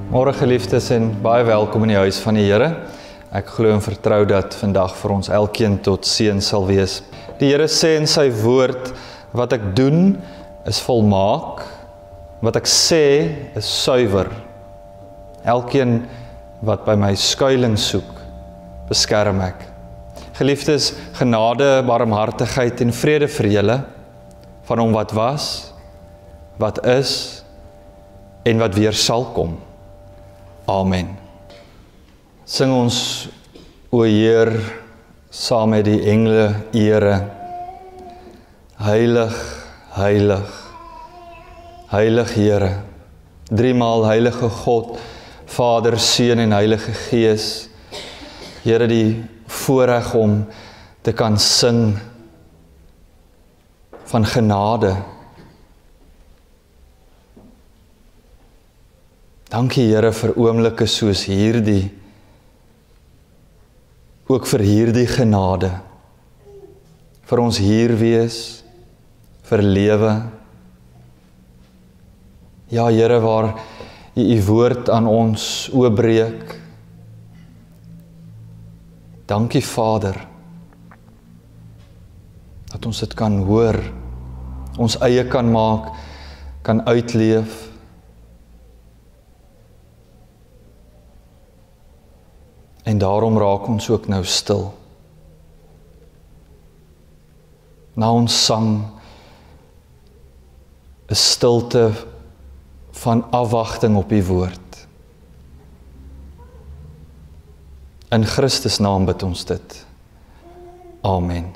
Môre geliefdes en baie welkom in die huis van die Here. Ek glo en vertrou dat vandag vir ons elkeen tot seën sal wees. Die Here sê in sy woord, wat ek doen is volmaak, wat ek sê is suiwer. Elkeen wat by my skuilings soek, beskerm ek. Geliefdes, genade, barmhartigheid en vrede vir julle, van hom wat was, wat is en wat weer sal kom. Amen. Sing ons, o Heer, saam met die engele ere. Heilig, heilig, heilig Here. Driemaal heilige God, Vader, Seun en Heilige Gees. Here, die voorreg om te kan sing van genade. Dankie Here vir oomblikke soos hierdie, ook vir hierdie genade, vir ons hier wees, vir lewe. Ja Here, waar U woord aan ons oopbreek. Dankie Vader, dat ons dit kan hoor, ons eie kan maak, kan uitleef. En daarom raak ons ook nou stil. Na ons sang, 'n stilte van afwagting op U woord. In Christus naam bid ons dit. Amen.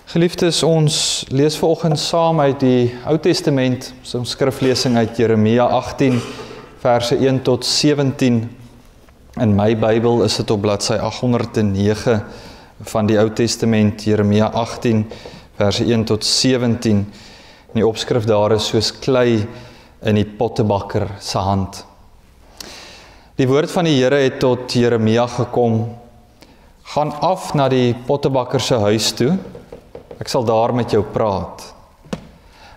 Geliefdes, ons lees vanoggend saam uit die Ou Testament, ons skriflesing uit Jeremia 18, verse 1 tot 17. In my Bybel is dit op bladsy 809 van die Ou Testament, Jeremia 18, verse 1 tot 17. En die opskrif daar is soos klei in die pottebakker se hand. Die woord van die Here het tot Jeremia gekom, gaan af na die pottebakker se huis toe, ek sal daar met jou praat.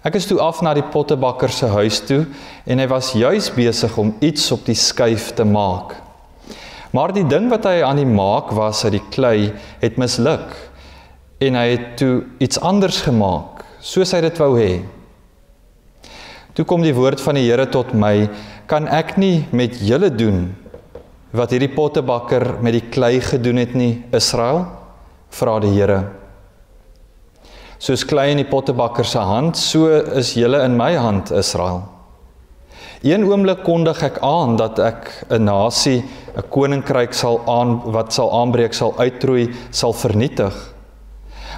Ek is toe af na die pottebakker se huis toe, en hy was juis besig om iets op die skyf te maak. Maar die ding wat hy aan die maak was uit die klei, het misluk, en hy het toe iets anders gemaak, soos hy dit wou hê. Toe kom die woord van die Here tot my, kan ek nie met julle doen, wat hierdie pottebakker met die klei gedoen het nie, Israel? Vra die Here. Soos klei in die pottebakker se hand, so is julle in my hand, Israel. Een oomblik kondig ek aan dat ek 'n nasie, 'n koninkryk wat sal aanbreek, sal uitroei, sal vernietig.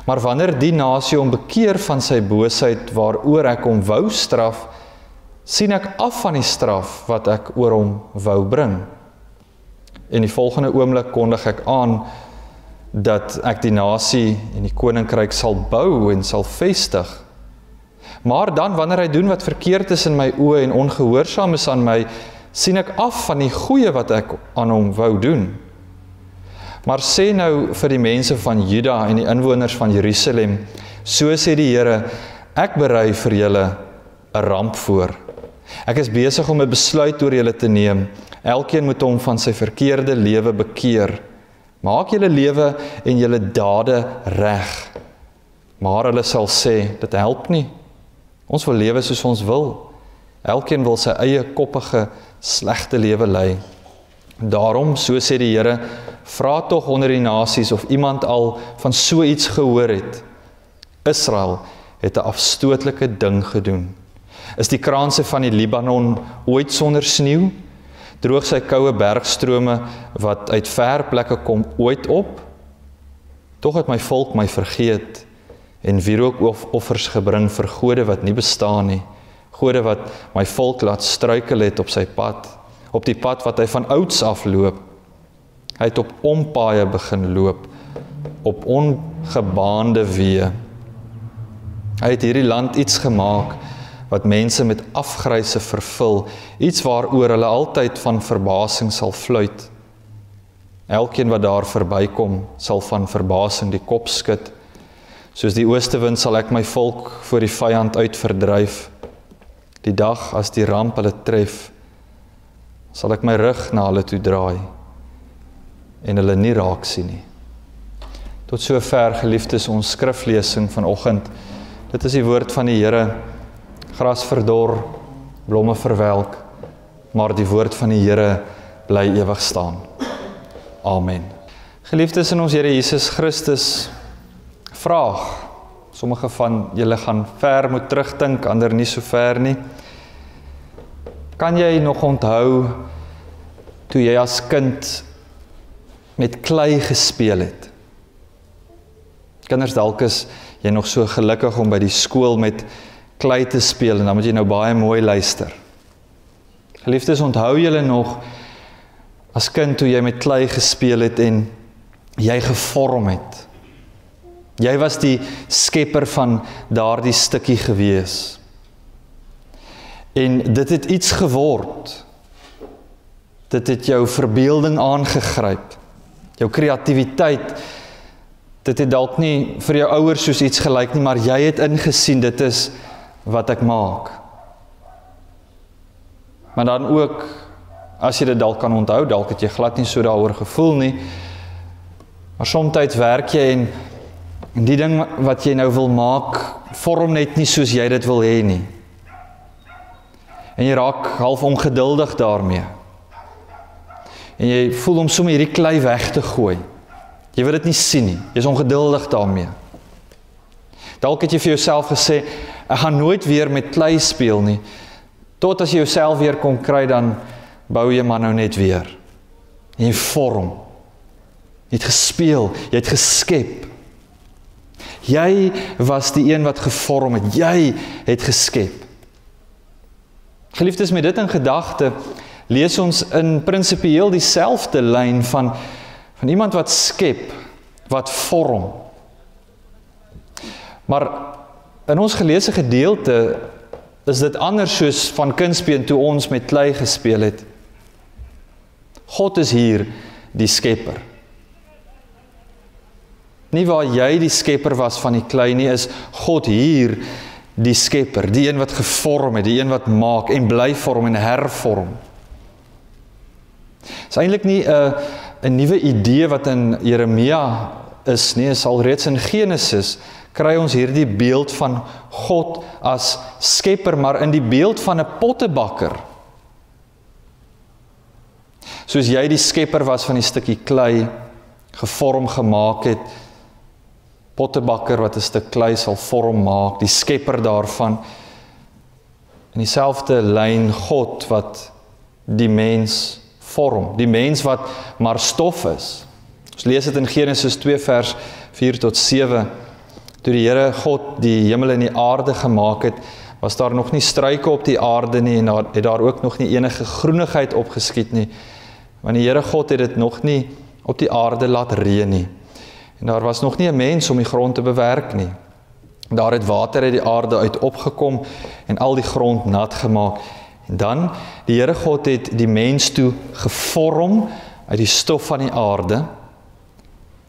Maar wanneer die nasie hom bekeer van sy boosheid waaroor ek hom wou straf, sien ek af van die straf wat ek oor hom wou bring. En die volgende oomblik kondig ek aan dat ek die nasie en die koninkryk sal bou en sal vestig. Maar dan, wanneer hy doen wat verkeerd is in my oë en ongehoorsaam is aan my, sien ek af van die goeie wat ek aan hom wou doen. Maar sê nou vir die mense van Juda en die inwoners van Jerusalem, so sê die Here, ek berei vir julle 'n ramp voor. Ek is besig om 'n besluit oor julle te neem. Elkeen moet hom van sy verkeerde lewe bekeer. Maak julle lewe en julle dade reg. Maar hulle sal sê, dit help nie. Ons wil lewe soos ons wil. Elkeen wil sy eie koppige, slegte lewe lei. Daarom, so sê die Here, vra tog onder die nasies of iemand al van so iets gehoor het. Israel het 'n afstootlike ding gedoen. Is die kraanse van die Libanon ooit sonder sneeu? Droog sy koue bergstrome wat uit ver plekke kom ooit op? Tog het my volk my vergeet en wierookoffers gebring vir gode wat nie bestaan nie, gode wat my volk laat struikel het op sy pad, op die pad wat hy van ouds af loop. Hy het op ompaaie begin loop, op ongebaande weë. Hy het hierdie land iets gemaak wat mense met afgryse vervul, iets waaroor hulle altyd van verbasing sal fluit. Elkeen wat daar verbykom, sal van verbasing die kop skud. Soos die oostewind sal ek my volk voor die vyand uit verdryf. Die dag as die ramp hulle tref, sal ek my rug na hulle toe draai en hulle nie raak sien nie. Tot sover, geliefdes, ons skriflesing vanoggend. Dit is die woord van die Here. Gras verdor, blomme verwelk, maar die woord van die Here bly ewig staan. Amen. Geliefdes in ons Here Jesus Christus, vraag. Sommige van julle gaan ver moet terugdink, ander nie so ver nie. Kan jy nog onthou toe jy as kind met klei gespeel het? Kinders, dalk is jy nog so gelukkig om by die skool met klei te speel en dan moet jy nou baie mooi luister. Geliefdes, onthou julle nog as kind toe jy met klei gespeel het en jy gevorm het? Jy was die skepper van daardie stukkie gewees. En dit het iets geword. Dit het jou verbeelding aangegryp. Jou kreatiwiteit. Dit het dalk nie vir jou ouers soos iets gelyk nie, maar jy het ingesien, dit is wat ek maak. Maar dan ook, as jy dit dalk kan onthou, dalk het jy glad nie so daaroor gevoel nie, maar soms werk jy en die ding wat jy nou wil maak, vorm net nie soos jy dit wil hê nie. En jy raak half ongeduldig daarmee. En jy voel om sommer hierdie klei weg te gooi. Jy wil dit nie sien nie, jy is ongeduldig daarmee. Dalk het jy vir jouself gesê, ek gaan nooit weer met klei speel nie. Tot as jy jouself weer kon kry, dan bou jy maar nou net weer. En jy vorm. Jy het gespeel, jy het geskep. Jy was die een wat gevorm het, jy het geskep. Geliefdes, met dit in gedagte, lees ons in prinsipieel dieselfde lyn van iemand wat skep, wat vorm. Maar in ons geleesde gedeelte is dit anders soos van kindsbeen toe ons met klei gespeel het. God is hier die skepper. Nie waar jy die skepper was van die klei nie, is God hier die skepper, die een wat gevorm het, die een wat maak en bly vorm en hervorm. Is eintlik nie 'n nuwe idee wat in Jeremia is nie, is al reeds in Genesis, kry ons hierdie beeld van God as skepper, maar in die beeld van 'n pottebakker. Soos jy die skepper was van die stukkie klei, gevorm gemaak het, pottebakker wat 'n stuk klei sal vorm maak, die skepper daarvan, in dieselfde lyn God wat die mens vorm, die mens wat maar stof is. Ons lees dit in Genesis 2 vers 4 tot 7, toe die Here God die hemel en die aarde gemaak het, was daar nog nie struike op die aarde nie, en het daar ook nog nie enige groenigheid opgeskiet nie, want die Here God het dit nog nie op die aarde laat reën nie. En daar was nog nie 'n mens om die grond te bewerk nie. Daar het water uit die aarde uit opgekom en al die grond nat gemaak. En dan, die Here God het die mens toe gevorm uit die stof van die aarde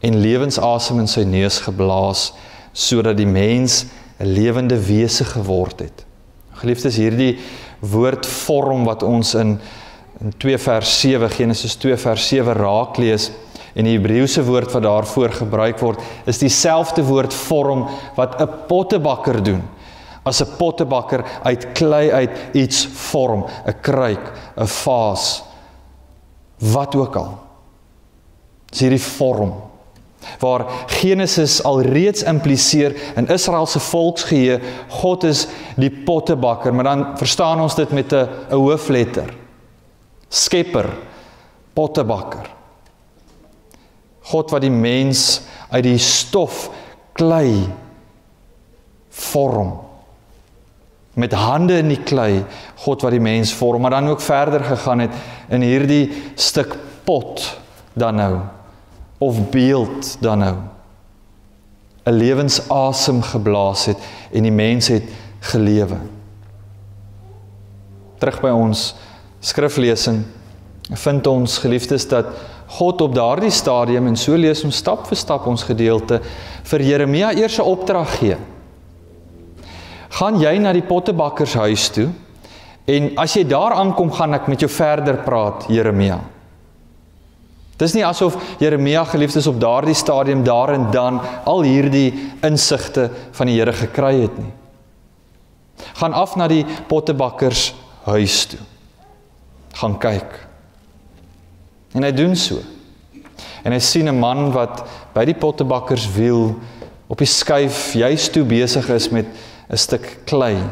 en lewensasem in sy neus geblaas, sodat die mens 'n lewende wese geword het. Geliefdes, hierdie woord vorm wat ons in 2 vers 7, Genesis 2 vers 7 raak lees, en die Hebreëse woord wat daarvoor gebruik word, is dieselfde woord vorm wat 'n pottebakker doen. As 'n pottebakker uit klei uit iets vorm, 'n kruik, 'n vaas, wat ook al. Dis hierdie vorm, waar Genesis al reeds impliseer in Israel se volksgeheue, God is die pottebakker, maar dan verstaan ons dit met 'n hoofletter. Skepper, pottebakker. God wat die mens uit die stof klei vorm. Met hande in die klei, God wat die mens vorm, maar dan ook verder gegaan het in hierdie stuk pot dan nou, of beeld dan nou. 'n lewensasem geblaas het en die mens het gelewe. Terug by ons skriflesing vind ons, geliefdes, dat God op daardie stadium, en so lees ons stap vir stap ons gedeelte, vir Jeremia eers 'n opdrag gee. Gaan jy na die pottebakkershuis toe En as jy daar aankom, gaan ek met jou verder praat, Jeremia. Dis nie asof Jeremia geliefdes op daardie stadium daar en dan al hierdie insigte van die Here gekry het nie. Gaan af na die pottebakkers huis toe. Gaan kyk. En hy doen so. En hy sien 'n man wat by die pottebakkers wiel op die skuif juist toe besig is met 'n stuk klei.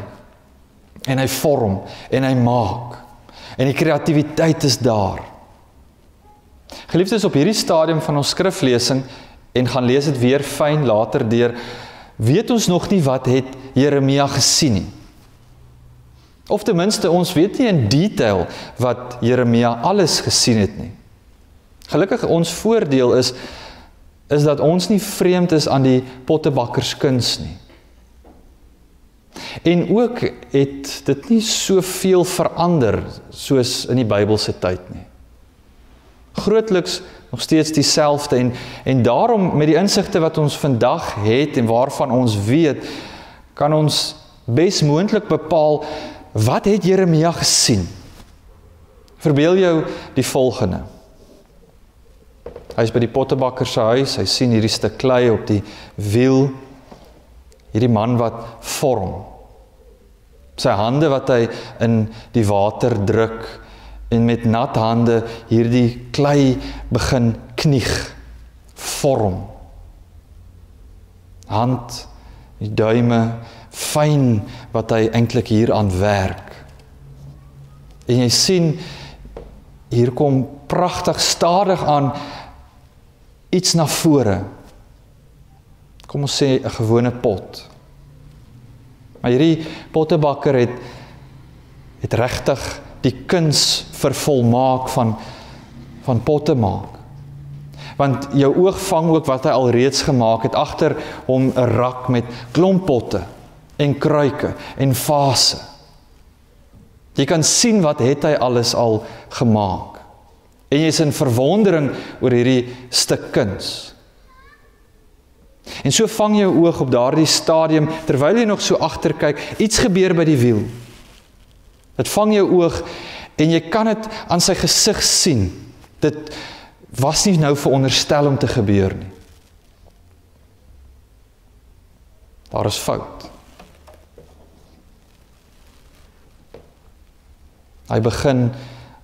En hy vorm en hy maak. En die kreatiwiteit is daar. Geliefdes, op hierdie stadium van ons skriflesing, en gaan lees dit weer fyn later deur, weet ons nog nie wat het Jeremia gesien nie. Of ten minste, ons weet nie in detail wat Jeremia alles gesien het nie. Gelukkig ons voordeel is dat ons nie vreemd is aan die pottebakkerskuns nie. En ook het dit nie soveel verander soos in die Bybelse tyd nie. Grootliks nog steeds dieselfde en daarom met die insigte wat ons vandag het en waarvan ons weet, kan ons bes moontlik bepaal wat het Jeremia gesien. Verbeel jou die volgende. Hy is by die pottebakker se huis, hy sien hierdie stuk klei op die wiel, hierdie man wat vorm. Sy hande wat hy in die water druk en met nat hande hierdie klei begin knieg, vorm. Hand, die duime, fyn wat hy eintlik hier aan werk. En jy sien, hier kom pragtig stadig aan iets na vore. Kom ons sê 'n gewone pot. Maar hierdie pottebakker het regtig die kuns vervolmaak van potte maak. Want jou oog vang ook wat hy al reeds gemaak het, agter hom 'n rak met klomppotte en kruike en vase. Jy kan sien wat het hy alles al gemaak. En jy is in verwondering oor hierdie stuk kuns. En so vang jou oog op daardie stadium, terwyl jy nog so agterkyk, iets gebeur by die wiel. Dit vang jou oog en jy kan dit aan sy gesig sien. Dit was nie nou veronderstel om te gebeur nie. Daar is fout. Hy begin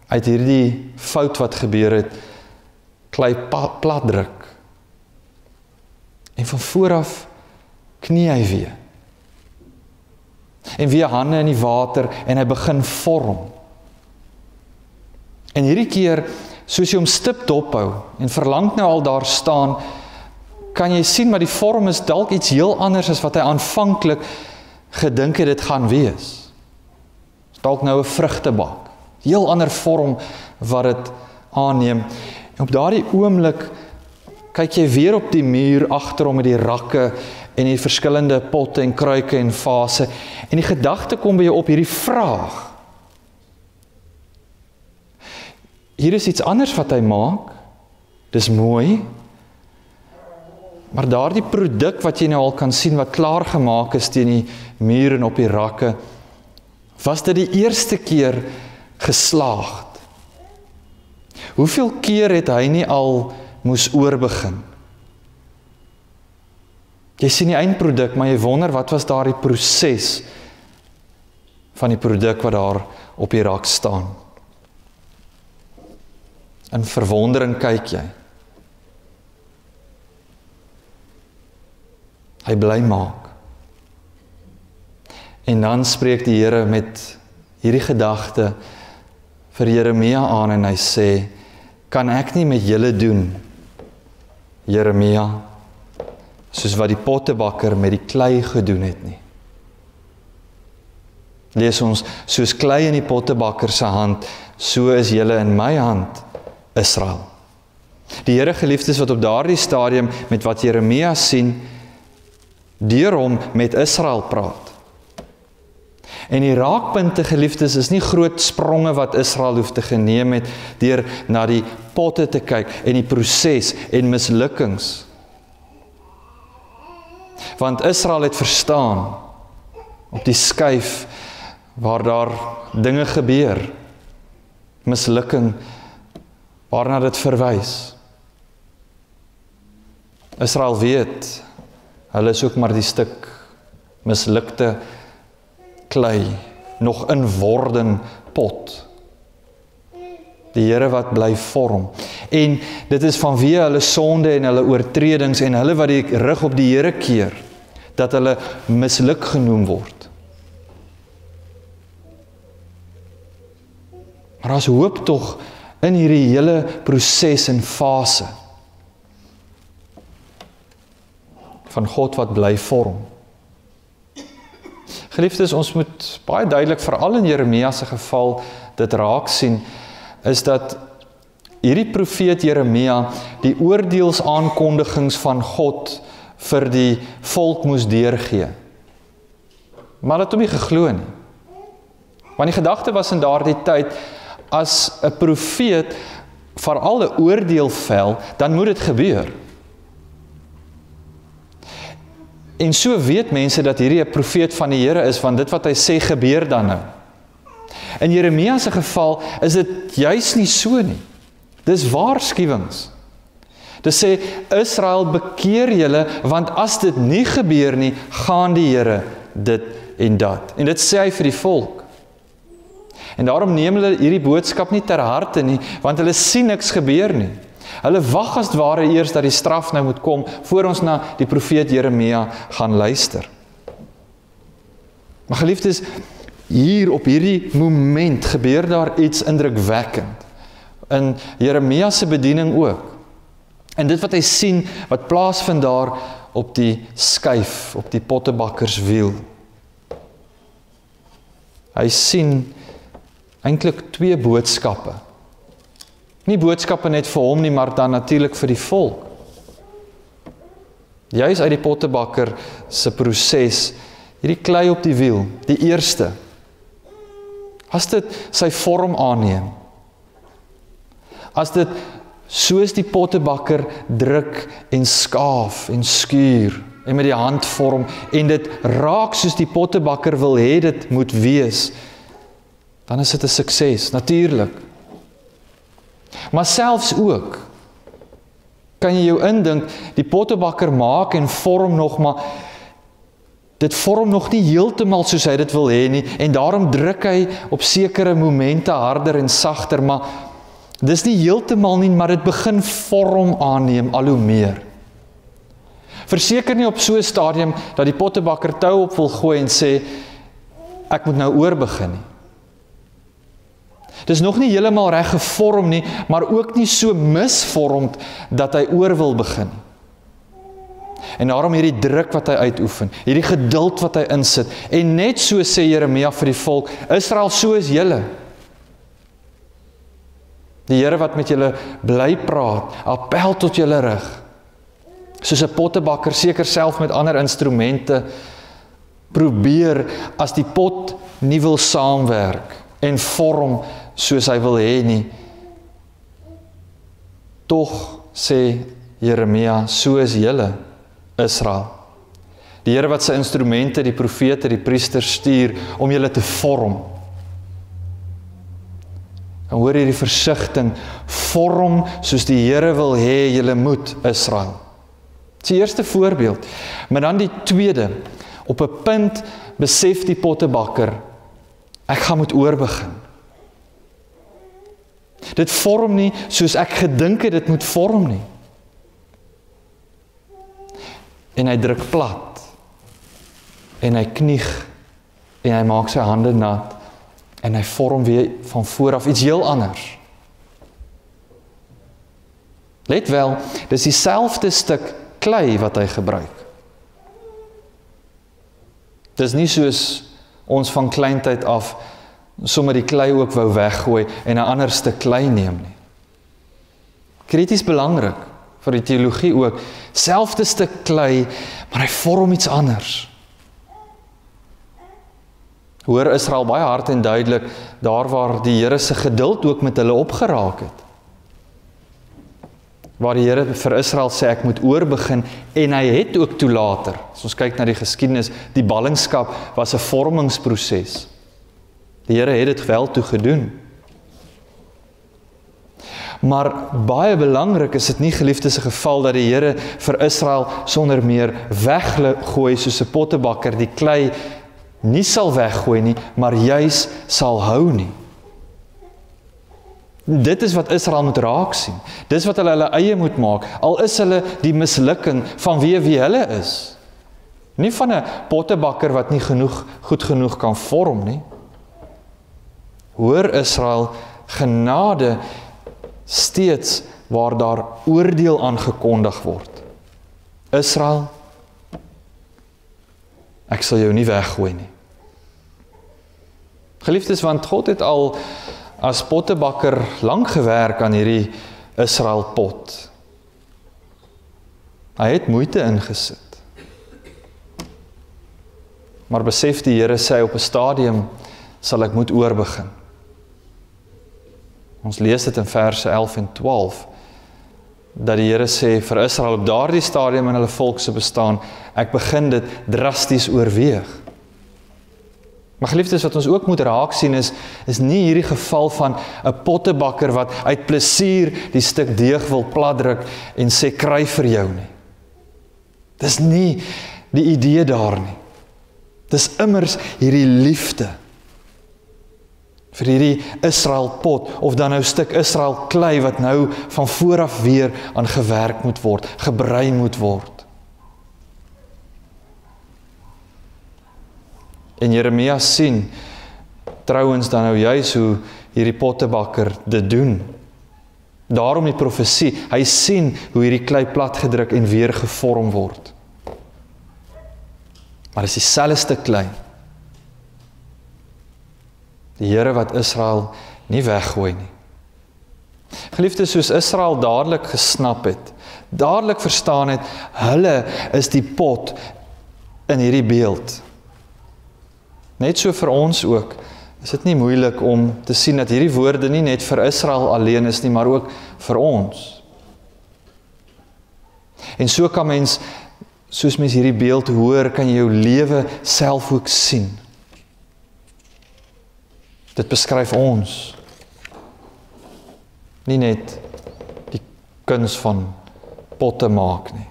uit hierdie fout wat gebeur het, klei plat druk. En van vooraf knie hy weer. En weer hande in die water en hy begin vorm. En hierdie keer, soos jy hom stipt dophou en verlang nou al daar staan, kan jy sien, maar die vorm is dalk iets heel anders as wat hy aanvanklik gedink het dit gaan wees. Dalk nou 'n vrugtebak. Heel ander vorm wat dit aanneem. En op daardie oomblik kyk jy weer op die muur agter hom met die rakke en die verskillende potte en kruike en vase. En die gedagte kom by jou op hierdie vraag. Hier is iets anders wat hy maak. Dis mooi. Maar daardie produk wat jy nou al kan sien wat klaar gemaak is teen die muur en op die rakke, was dit die eerste keer geslaagd. Hoeveel keer het hy nie al moes oorbegin? Jy sien die eindproduk, maar jy wonder wat was daar die proses van die produk wat daar op die rak staan. In verwondering kyk jy. Hy bly maak. En dan spreek die Here met hierdie gedagte vir Jeremia aan en hy sê, kan ek nie met julle doen, Jeremia, soos wat die pottebakker met die klei gedoen het nie. Lees ons, soos klei in die pottebakker se hand, so is julle in my hand, Israel. Die Here geliefdes wat op daardie stadium met wat Jeremia sien, deur hom met Israel praat. En die raakpunte geliefdes is nie groot spronge wat Israel hoef te geneem het deur na die potte te kyk en die proses en mislukkings. Want Israel het verstaan op die skuif waar daar dinge gebeur, mislukking, waarna dit verwys. Israel weet, hulle is ook maar die stuk mislukte klei, nog in wording pot. Die Here wat bly vorm. En dit is vanweë hulle sonde en hulle oortredings en hulle wat die rug op die Here keer, dat hulle misluk genoem word. Maar as hoop tog in hierdie hele proses en fase van God wat bly vorm. Geliefdes, ons moet baie duidelik, veral in Jeremia se geval, dit raak sien, is dat hierdie profeet Jeremia die oordeelsaankondigings van God vir die volk moes deurgee. Maar hulle het hom nie geglo nie. Want die gedagte was in daardie tyd, as 'n profeet veral 'n oordeel vel, dan moet dit gebeur. En so weet mense dat hierdie 'n profeet van die Here is, want dit wat hy sê gebeur dan nou. In Jeremia se geval is dit juis nie so nie. Dis waarskuwings. Dit sê, Israel, bekeer julle, want as dit nie gebeur nie, gaan die Here dit en dat. En dit sê hy vir die volk. En daarom neem hulle hierdie boodskap nie ter harte nie, want hulle sien niks gebeur nie. Hulle wag as ware eers dat die straf nou moet kom, voor ons na die profeet Jeremia gaan luister. Maar geliefdes, hier op hierdie moment gebeur daar iets indrukwekkend. In Jeremia se bediening ook. En dit wat hy sien, wat plaasvind daar op die skuif, op die pottebakkerswiel. Hy sien eintlik twee boodskappe. Nie boodskappe net vir hom nie, maar dan natuurlik vir die volk. Juis uit die pottebakker se proses, hierdie klei op die wiel, die eerste. As dit sy vorm aanneem, as dit soos die pottebakker druk en skaaf en skuur en met die hand vorm en dit raak soos die pottebakker wil hê dit moet wees, dan is dit 'n sukses, natuurlik. Maar selfs ook, kan jy jou indink, die pottebakker maak en vorm nog, maar dit vorm nog nie heeltemal soos hy dit wil hê nie, en daarom druk hy op sekere momente harder en sagter, maar dis nie heeltemal nie, maar dit begin vorm aanneem al hoe meer. Verseker nie op so 'n stadium dat die pottebakker tou op wil gooi en sê, ek moet nou oor begin nie. Dis nog nie heeltemal reg gevorm nie, maar ook nie so misvormd dat hy oor wil begin. En daarom hierdie druk wat hy uitoefen, hierdie geduld wat hy insit, en net so sê Jeremia vir die volk, Israel, so is julle. Die Here wat met julle bly praat, appel tot julle rig. Soos 'n pottebakker seker self met ander instrumente probeer as die pot nie wil saamwerk en vorm soos hy wil hê nie. Tog sê Jeremia, so is julle, Israel. Die Here wat sy instrumente, die profete, die priesters stuur om julle te vorm. En hoor hierdie versigtiging, vorm soos die Here wil hê julle moet, Israel. Dit is die eerste voorbeeld. Maar dan die tweede, op 'n punt besef die pottebakker, ek gaan moet oorbegin. Dit vorm nie soos ek gedink het dit moet vorm nie. En hy druk plat. En hy knieg. En hy maak sy hande nat. En hy vorm weer van voor af iets heel anders. Let wel, dis dieselfde stuk klei wat hy gebruik. Dis nie soos ons van kleintyd af sommer die klei ook wou weggooi en 'n ander stuk klei neem nie. Krities belangrik vir die teologie ook, selfde stuk klei, maar hy vorm iets anders. Hoor Israel baie hard en duidelik, daar waar die Here se geduld ook met hulle opgeraak het. Waar die Here vir Israel sê, ek moet oorbegin, en hy het ook toe later, as ons kyk na die geskiedenis, die ballingskap was 'n vormingsproses. Die Here het dit wel toe gedoen. Maar baie belangrik is dit nie, geliefdes, 'n geval dat die Here vir Israel sonder meer weggooi soos 'n pottebakker die klei nie sal weggooi nie, maar juis sal hou nie. Dit is wat Israel moet raak sien. Dis wat hulle eie moet maak, al is hulle die mislukking van wie hulle is. Nie van 'n pottebakker wat nie goed genoeg kan vorm nie. Hoor Israel, genade steeds waar daar oordeel aangekondig word. Israel, ek sal jou nie weggooi nie. Geliefdes, want God het al as pottebakker lank gewerk aan hierdie Israel pot. Hy het moeite ingesit. Maar besef die Here sê op 'n stadium sal ek moet oorbegin. Ons lees dit in verse 11 en 12, dat die Here sê vir Israel op daardie stadium in hulle volk se bestaan, ek begin dit drasties oorweeg. Maar geliefdes, wat ons ook moet raak sien is nie hierdie geval van 'n pottebakker wat uit plesier die stuk deeg wil platdruk en sê kry vir jou nie. Dis nie die idee daar nie. Dis immers hierdie liefde vir hierdie Israel pot, of dan nou stuk Israel klei wat nou van vooraf weer aan gewerk moet word, gebrei moet word. En Jeremia sien trouwens dan nou juis hoe hierdie pottebakker dit doen. Daarom die profesie, hy sien hoe hierdie klei platgedruk en weer gevorm word. Maar dis dieselfde klei. Die Here wat Israel nie weggooi nie. Geliefdes, soos Israel dadelik gesnap het, dadelik verstaan het, hulle is die pot in hierdie beeld. Net so vir ons ook, is dit nie moeilik om te sien dat hierdie woorde nie net vir Israel alleen is nie, maar ook vir ons. En so kan mens, soos mens hierdie beeld hoor, kan jy jou lewe self ook sien. Dit beskryf ons. Nie net die kuns van potte maak nie.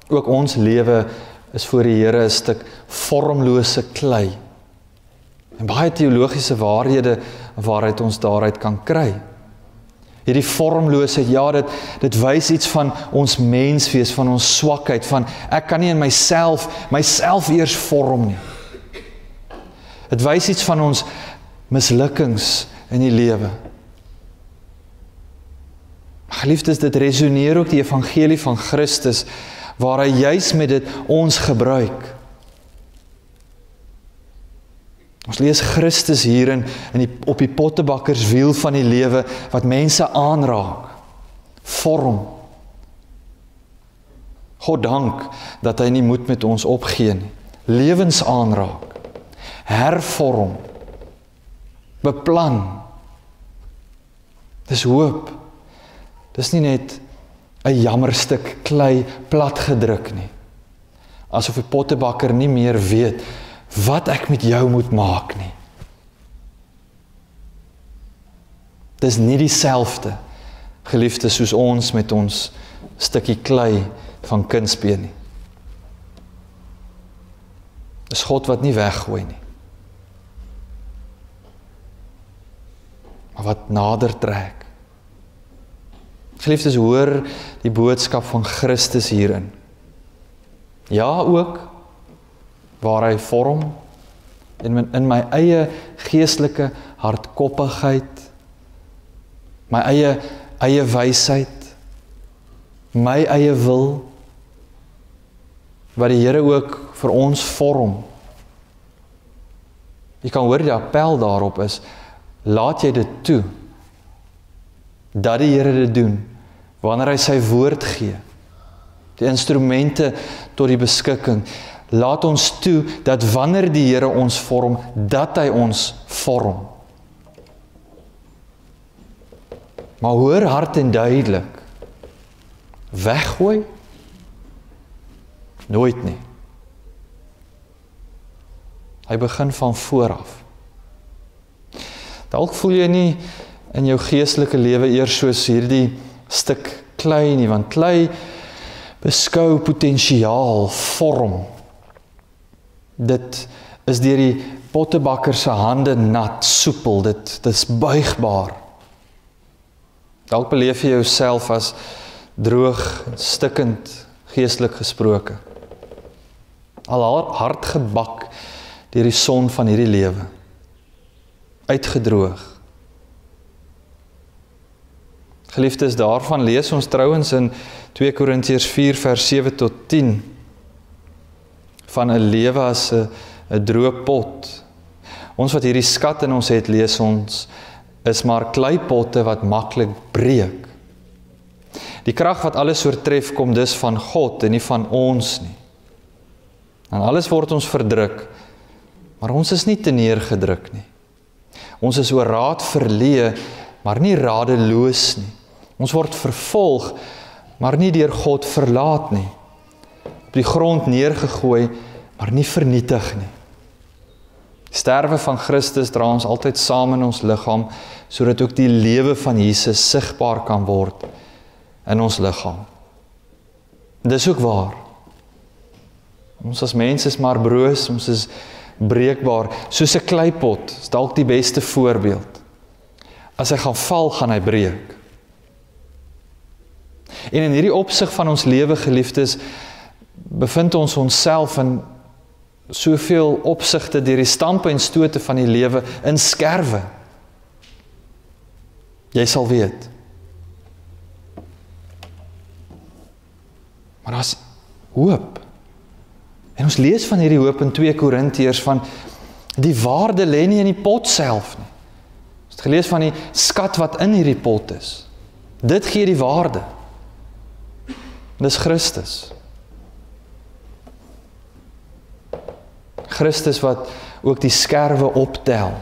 Ook ons lewe is voor die Here 'n stuk vormlose klei. En baie teologiese waarhede waaruit ons daaruit kan kry. Hierdie vormloosheid, ja, dit wys iets van ons menswees, van ons swakheid, van ek kan nie in myself eers vorm nie. Dit wys iets van ons mislukkings in die lewe. Geliefdes, dit resoneer ook die evangelie van Christus, waar hy juis met dit ons gebruik. Ons lees Christus hier op die pottebakkerswiel van die lewe, wat mense aanraak, vorm. God dank, dat hy nie moed met ons opgee nie. Lewens aanraak, hervorm, beplan. Dis hoop. Dis nie net 'n jammerstuk klei platgedruk nie. Asof die pottebakker nie meer weet wat ek met jou moet maak nie. Dis nie dieselfde, geliefdes, soos ons met ons stukkie klei van kunsbeen nie. Dis God wat nie weggooi nie, maar wat nader trek. Geliefdes, hoor die boodskap van Christus hierin. Ja, ook waar hy vorm en in my eie geestelike hardkoppigheid, my eie wysheid, my eie wil, wat die Here ook vir ons vorm. Jy kan hoor die appel daarop is, laat jy dit toe, dat die Here dit doen, wanneer hy sy woord gee, die instrumente tot die beskikking, laat ons toe, dat wanneer die Here ons vorm, dat hy ons vorm. Maar hoor hard en duidelik, weggooi? Nooit nie. Hy begin van vooraf. Dalk voel jy nie in jou geestelike lewe eers soos hierdie stuk klei nie, want klei beskou potensiaal, vorm. Dit is deur die pottebakker se hande nat, soepel, dit is buigbaar. Dalk beleef jy jouself as droog, stikkend, geestelik gesproke. Al hard gebak deur die son van hierdie lewe. Uitgedroog. Geliefdes, daarvan lees ons trouwens in 2 Korintiërs 4 vers 7 tot 10 van 'n lewe as 'n droë pot. Ons wat hierdie skat in ons het, lees ons, is maar kleipotte wat maklik breek. Die krag wat alles oortref kom dus van God en nie van ons nie. En alles word ons verdruk, maar ons is nie teneergedruk nie. Ons is oor raad verleë, maar nie radeloos nie. Ons word vervolg, maar nie deur God verlaat nie. Op die grond neergegooi, maar nie vernietig nie. Die sterwe van Christus dra ons altyd saam in ons liggaam, sodat ook die lewe van Jesus sigbaar kan word in ons liggaam. Dis ook waar. Ons as mens is maar broos, ons is breekbaar, soos 'n kleipot, is dalk die beste voorbeeld. As hy gaan val, gaan hy breek. En in hierdie opsig van ons lewe, geliefdes, bevind ons onsself in soveel opsigte deur die stampe en stote van die lewe in skerwe. Jy sal weet. Maar daar's hoop. En ons lees van hierdie hoop in 2 Korintiërs van die waarde lê nie in die pot self nie. Ons het gelees van die skat wat in hierdie pot is. Dit gee die waarde. Dis Christus. Christus wat ook die skerwe optel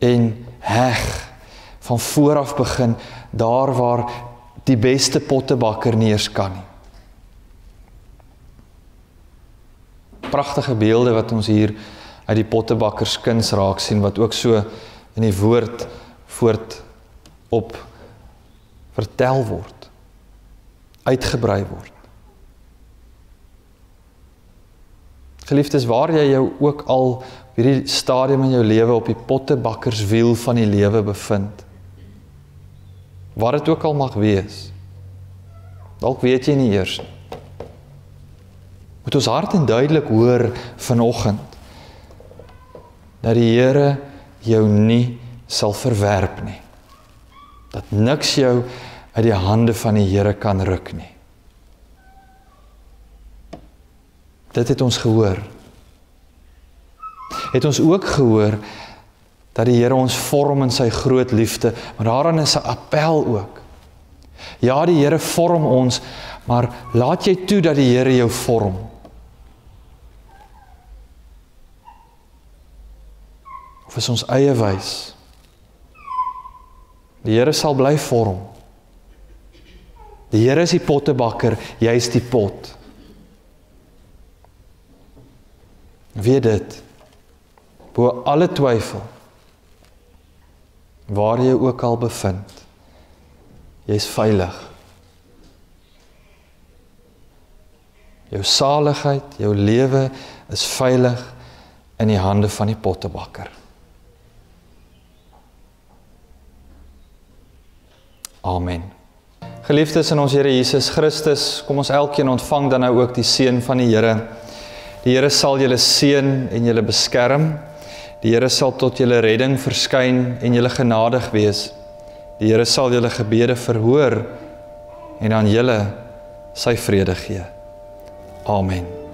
en heg van vooraf begin, daar waar die beste pottebakker nie eers kan nie. Pragtige beelde wat ons hier uit die pottebakkerskuns raak sien, wat ook so in die woord voortop vertel word, uitgebrei word. Geliefdes, waar jy jou ook al op hierdie stadium in jou lewe op die pottebakkerswiel van die lewe bevind, wat dit ook al mag wees, dalk weet jy nie eers nie. Moet ons hart en duidelik hoor vanoggend, dat die Here jou nie sal verwerp nie. Dat niks jou uit die hande van die Here kan ruk nie. Dit het ons gehoor. Het ons ook gehoor dat die Here ons vorm in sy groot liefde, maar daarin is 'n appel ook. Ja, die Here vorm ons, maar laat jy toe dat die Here jou vorm. Of is ons eie wys? Die Here sal bly vorm. Die Here is die pottebakker, jy is die pot. Weet dit, bo alle twyfel, waar jy ook al bevind, jy is veilig. Jou saligheid, jou lewe is veilig in die hande van die pottebakker. Amen. Geliefdes in ons Here Jesus Christus, kom ons elkeen ontvang dan nou ook die seën van die Here. Die Here sal julle seën en julle beskerm. Die Here sal tot julle redding verskyn en julle genadig wees. Die Here sal julle gebede verhoor en aan julle sy vrede gee. Amen.